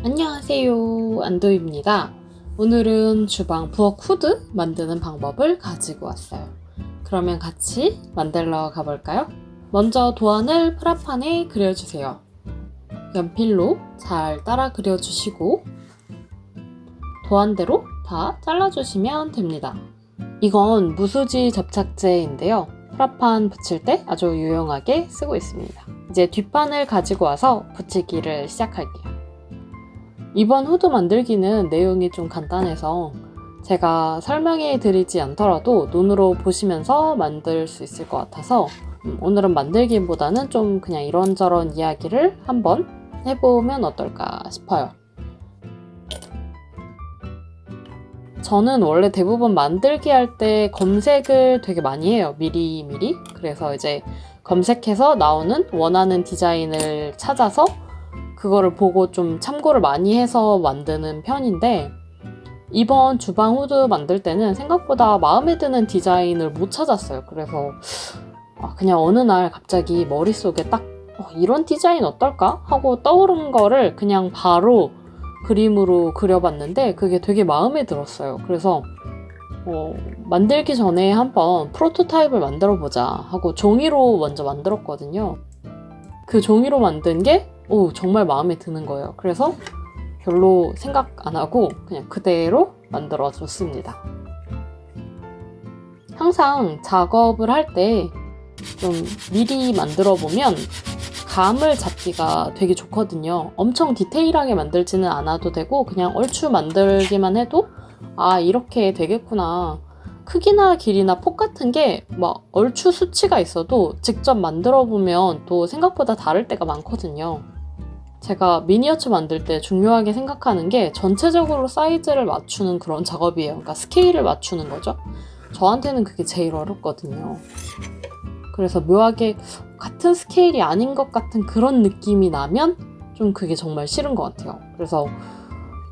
안녕하세요, 안도입니다. 오늘은 주방 부엌 후드 만드는 방법을 가지고 왔어요. 그러면 같이 만들러 가볼까요? 먼저 도안을 프라판에 그려주세요. 연필로 잘 따라 그려주시고 도안대로 다 잘라주시면 됩니다. 이건 무수지 접착제인데요. 프라판 붙일 때 아주 유용하게 쓰고 있습니다. 이제 뒷판을 가지고 와서 붙이기를 시작할게요. 이번 후드 만들기는 내용이 좀 간단해서 제가 설명해 드리지 않더라도 눈으로 보시면서 만들 수 있을 것 같아서 오늘은 만들기보다는 좀 그냥 이런저런 이야기를 한번 해보면 어떨까 싶어요. 저는 원래 대부분 만들기 할 때 검색을 되게 많이 해요. 미리미리. 그래서 이제 검색해서 나오는 원하는 디자인을 찾아서 그거를 보고 좀 참고를 많이 해서 만드는 편인데 이번 주방 후드 만들 때는 생각보다 마음에 드는 디자인을 못 찾았어요. 그래서 그냥 어느 날 갑자기 머릿속에 딱 이런 디자인 어떨까? 하고 떠오른 거를 그냥 바로 그림으로 그려봤는데 그게 되게 마음에 들었어요. 그래서 만들기 전에 한번 프로토타입을 만들어보자 하고 종이로 먼저 만들었거든요. 그 종이로 만든 게 정말 마음에 드는 거예요. 그래서 별로 생각 안 하고 그냥 그대로 만들어줬습니다. 항상 작업을 할 때 좀 미리 만들어 보면 감을 잡기가 되게 좋거든요. 엄청 디테일하게 만들지는 않아도 되고 그냥 얼추 만들기만 해도 이렇게 되겠구나. 크기나 길이나 폭 같은 게 막 얼추 수치가 있어도 직접 만들어 보면 또 생각보다 다를 때가 많거든요. 제가 미니어처 만들 때 중요하게 생각하는 게 전체적으로 사이즈를 맞추는 그런 작업이에요. 그러니까 스케일을 맞추는 거죠. 저한테는 그게 제일 어렵거든요. 그래서 묘하게 같은 스케일이 아닌 것 같은 그런 느낌이 나면 좀 그게 정말 싫은 것 같아요. 그래서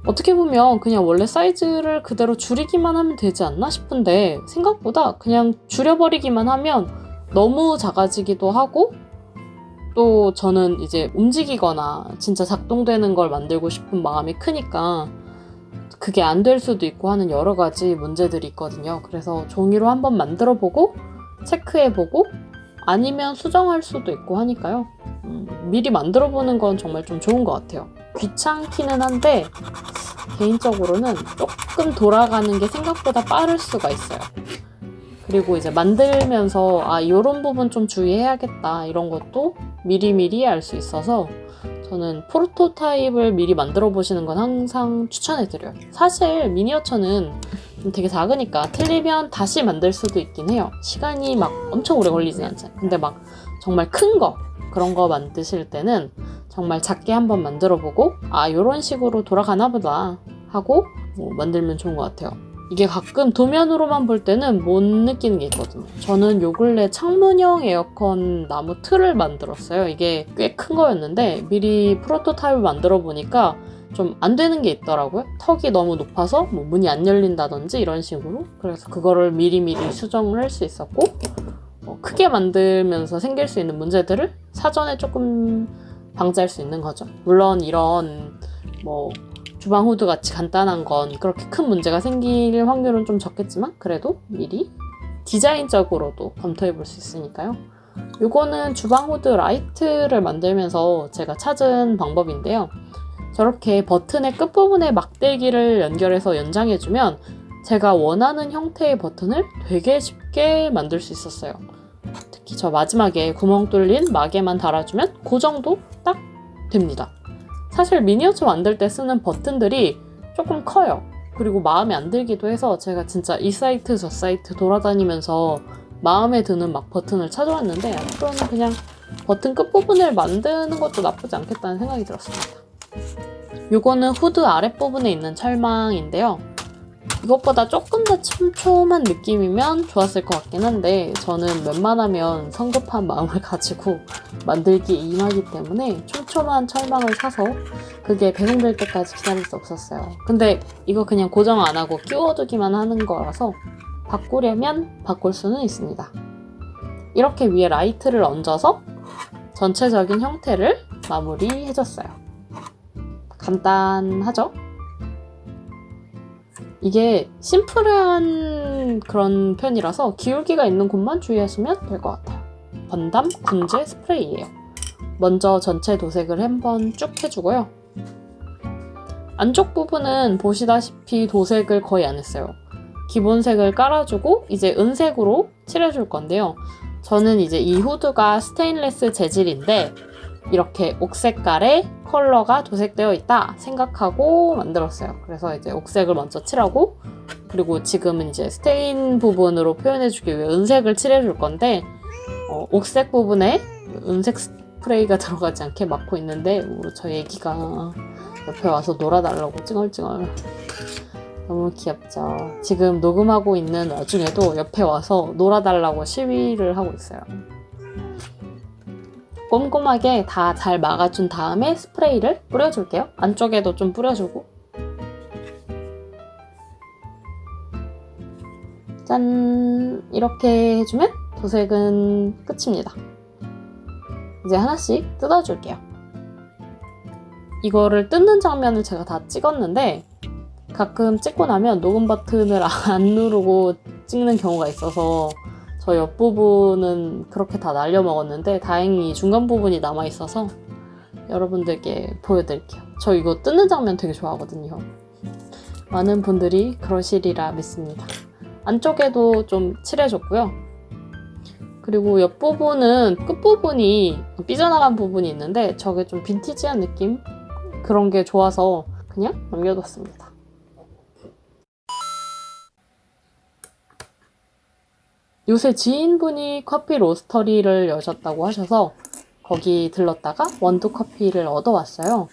어떻게 보면 그냥 원래 사이즈를 그대로 줄이기만 하면 되지 않나 싶은데 생각보다 그냥 줄여버리기만 하면 너무 작아지기도 하고 또 저는 이제 움직이거나 진짜 작동되는 걸 만들고 싶은 마음이 크니까 그게 안 될 수도 있고 하는 여러 가지 문제들이 있거든요. 그래서 종이로 한번 만들어보고 체크해보고 아니면 수정할 수도 있고 하니까요. 미리 만들어보는 건 정말 좀 좋은 것 같아요. 귀찮기는 한데 개인적으로는 조금 돌아가는 게 생각보다 빠를 수가 있어요. 그리고 이제 만들면서 이런 부분 좀 주의해야겠다 이런 것도 미리미리 알 수 있어서 저는 프로토타입을 미리 만들어 보시는 건 항상 추천해드려요. 사실 미니어처는 좀 되게 작으니까 틀리면 다시 만들 수도 있긴 해요. 시간이 막 엄청 오래 걸리진 않잖아요. 근데 막 정말 큰 거 그런 거 만드실 때는 정말 작게 한번 만들어 보고 이런 식으로 돌아가나 보다 하고 만들면 좋은 것 같아요. 이게 가끔 도면으로만 볼 때는 못 느끼는 게 있거든요. 저는 요 근래 창문형 에어컨 나무 틀을 만들었어요. 이게 꽤 큰 거였는데 미리 프로토타입을 만들어 보니까 좀 안 되는 게 있더라고요. 턱이 너무 높아서 문이 안 열린다든지 이런 식으로. 그래서 그거를 미리미리 수정을 할 수 있었고 크게 만들면서 생길 수 있는 문제들을 사전에 조금 방지할 수 있는 거죠. 물론 이런 주방 후드 같이 간단한 건 그렇게 큰 문제가 생길 확률은 좀 적겠지만 그래도 미리 디자인적으로도 검토해 볼 수 있으니까요. 요거는 주방 후드 라이트를 만들면서 제가 찾은 방법인데요. 저렇게 버튼의 끝부분에 막대기를 연결해서 연장해주면 제가 원하는 형태의 버튼을 되게 쉽게 만들 수 있었어요. 특히 저 마지막에 구멍 뚫린 막에만 달아주면 그 정도 딱 됩니다. 사실 미니어처 만들 때 쓰는 버튼들이 조금 커요. 그리고 마음에 안 들기도 해서 제가 진짜 이 사이트 저 사이트 돌아다니면서 마음에 드는 막 버튼을 찾아왔는데 앞으로는 그냥 버튼 끝부분을 만드는 것도 나쁘지 않겠다는 생각이 들었습니다. 이거는 후드 아랫부분에 있는 철망인데요. 이것보다 조금 더 촘촘한 느낌이면 좋았을 것 같긴 한데 저는 웬만하면 성급한 마음을 가지고 만들기에 임하기 때문에 촘촘한 철망을 사서 그게 배송될 때까지 기다릴 수 없었어요. 근데 이거 그냥 고정 안 하고 끼워두기만 하는 거라서 바꾸려면 바꿀 수는 있습니다. 이렇게 위에 라이트를 얹어서 전체적인 형태를 마무리해줬어요. 간단하죠? 이게 심플한 그런 편이라서 기울기가 있는 곳만 주의하시면 될 것 같아요. 건담 군제 스프레이예요. 먼저 전체 도색을 한번 쭉 해주고요. 안쪽 부분은 보시다시피 도색을 거의 안 했어요. 기본색을 깔아주고 이제 은색으로 칠해줄 건데요. 저는 이제 이 후드가 스테인리스 재질인데 이렇게 옥색깔의 컬러가 도색되어 있다 생각하고 만들었어요. 그래서 이제 옥색을 먼저 칠하고, 그리고 지금은 이제 스테인 부분으로 표현해주기 위해 은색을 칠해줄 건데 옥색 부분에 은색 스프레이가 들어가지 않게 막고 있는데 저희 애기가 옆에 와서 놀아달라고 찡얼찡얼. 너무 귀엽죠. 지금 녹음하고 있는 와중에도 옆에 와서 놀아달라고 시위를 하고 있어요. 꼼꼼하게 다 잘 막아준 다음에 스프레이를 뿌려줄게요. 안쪽에도 좀 뿌려주고. 짠! 이렇게 해주면 도색은 끝입니다. 이제 하나씩 뜯어줄게요. 이거를 뜯는 장면을 제가 다 찍었는데 가끔 찍고 나면 녹음 버튼을 안 누르고 찍는 경우가 있어서 저 옆부분은 그렇게 다 날려먹었는데 다행히 중간 부분이 남아있어서 여러분들께 보여드릴게요. 저 이거 뜯는 장면 되게 좋아하거든요. 많은 분들이 그러시리라 믿습니다. 안쪽에도 좀 칠해줬고요. 그리고 옆부분은 끝부분이 삐져나간 부분이 있는데 저게 좀 빈티지한 느낌? 그런 게 좋아서 그냥 남겨뒀습니다. 요새 지인분이 커피 로스터리를 여셨다고 하셔서 거기 들렀다가 원두 커피를 얻어왔어요.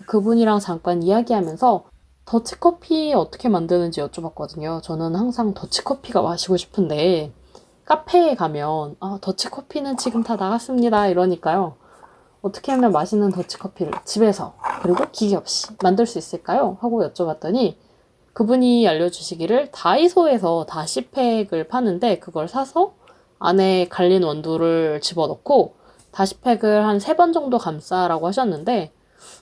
그분이랑 잠깐 이야기하면서 더치커피 어떻게 만드는지 여쭤봤거든요. 저는 항상 더치커피가 마시고 싶은데 카페에 가면 더치커피는 지금 다 나갔습니다 이러니까요. 어떻게 하면 맛있는 더치커피를 집에서 그리고 기계 없이 만들 수 있을까요? 하고 여쭤봤더니 그분이 알려주시기를 다이소에서 다시팩을 파는데 그걸 사서 안에 갈린 원두를 집어넣고 다시팩을 한 3번 정도 감싸라고 하셨는데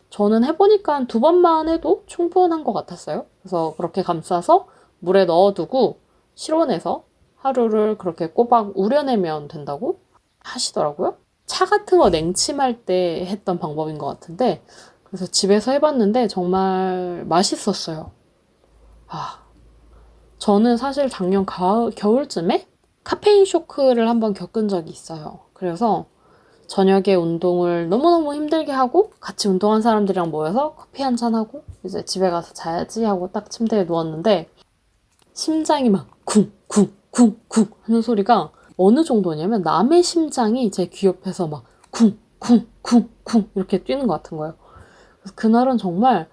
저는 해보니까 한 2번만 해도 충분한 것 같았어요. 그래서 그렇게 감싸서 물에 넣어두고 실온에서 하루를 그렇게 꼬박 우려내면 된다고 하시더라고요. 차 같은 거 냉침할 때 했던 방법인 것 같은데 그래서 집에서 해봤는데 정말 맛있었어요. 저는 사실 작년 겨울쯤에 카페인 쇼크를 한번 겪은 적이 있어요. 그래서 저녁에 운동을 너무너무 힘들게 하고 같이 운동한 사람들이랑 모여서 커피 한잔 하고 이제 집에 가서 자야지 하고 딱 침대에 누웠는데 심장이 막 쿵쿵쿵쿵 하는 소리가 어느 정도냐면 남의 심장이 제 귀 옆에서 막 쿵쿵쿵쿵 이렇게 뛰는 것 같은 거예요. 그래서 그날은 정말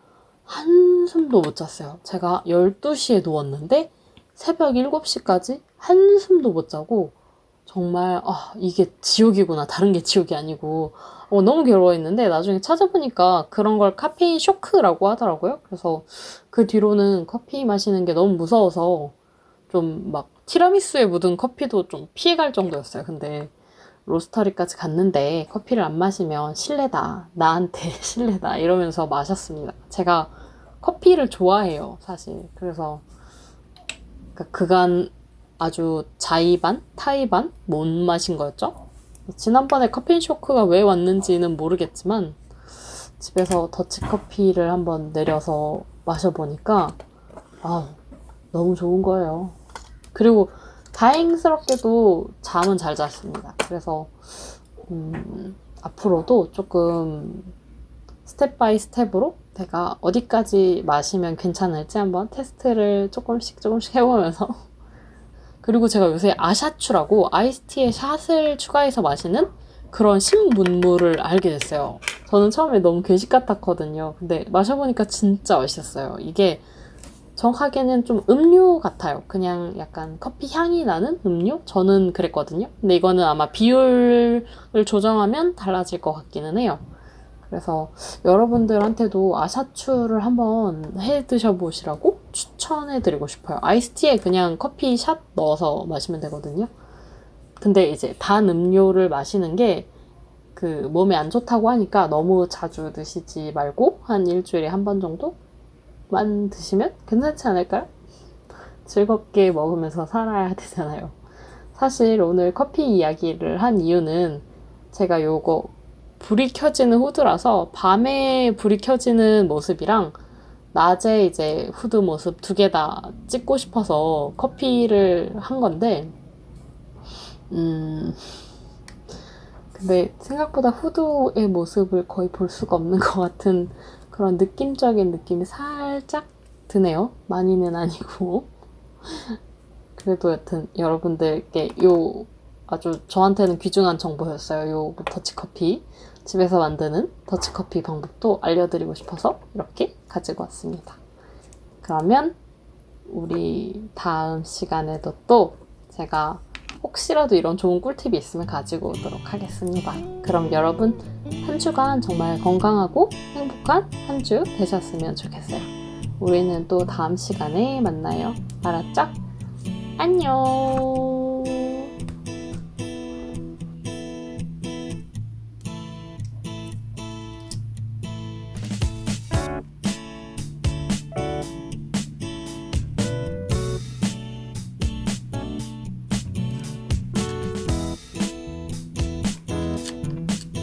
한숨도 못 잤어요. 제가 12시에 누웠는데 새벽 7시까지 한숨도 못 자고 정말 이게 지옥이구나. 다른 게 지옥이 아니고 너무 괴로워했는데 나중에 찾아보니까 그런 걸 카페인 쇼크라고 하더라고요. 그래서 그 뒤로는 커피 마시는 게 너무 무서워서 좀 막 티라미수에 묻은 커피도 좀 피해갈 정도였어요. 근데 로스터리까지 갔는데 커피를 안 마시면 실례다. 나한테 실례다. 이러면서 마셨습니다. 제가 커피를 좋아해요. 사실. 그래서 그간 아주 자의반, 타의반 못 마신 거였죠. 지난번에 카페인 쇼크가 왜 왔는지는 모르겠지만 집에서 더치커피를 한번 내려서 마셔보니까 너무 좋은 거예요. 그리고 다행스럽게도 잠은 잘 잤습니다. 그래서 앞으로도 조금 스텝 바이 스텝으로 제가 어디까지 마시면 괜찮을지 한번 테스트를 조금씩 해보면서 그리고 제가 요새 아샤추라고 아이스티에 샷을 추가해서 마시는 그런 신문물을 알게 됐어요. 저는 처음에 너무 괴식 같았거든요. 근데 마셔보니까 진짜 맛있었어요. 이게 정확하게는 좀 음료 같아요. 그냥 약간 커피 향이 나는 음료? 저는 그랬거든요. 근데 이거는 아마 비율을 조정하면 달라질 것 같기는 해요. 그래서 여러분들한테도 아샤추를 한번 해 드셔보시라고 추천해드리고 싶어요. 아이스티에 그냥 커피 샷 넣어서 마시면 되거든요. 근데 이제 단 음료를 마시는 게 그 몸에 안 좋다고 하니까 너무 자주 드시지 말고 한 일주일에 한 번 정도만 드시면 괜찮지 않을까요? 즐겁게 먹으면서 살아야 되잖아요. 사실 오늘 커피 이야기를 한 이유는 제가 요거 불이 켜지는 후드라서 밤에 불이 켜지는 모습이랑 낮에 이제 후드 모습 두 개 다 찍고 싶어서 커피를 한 건데, 근데 생각보다 후드의 모습을 거의 볼 수가 없는 것 같은 그런 느낌적인 느낌이 살짝 드네요. 많이는 아니고. 그래도 여튼 여러분들께 요 아주 저한테는 귀중한 정보였어요. 요 더치커피. 집에서 만드는 더치커피 방법도 알려드리고 싶어서 이렇게 가지고 왔습니다. 그러면 우리 다음 시간에도 또 제가 혹시라도 이런 좋은 꿀팁이 있으면 가지고 오도록 하겠습니다. 그럼 여러분 한 주간 정말 건강하고 행복한 한 주 되셨으면 좋겠어요. 우리는 또 다음 시간에 만나요. 알았죠? 안녕.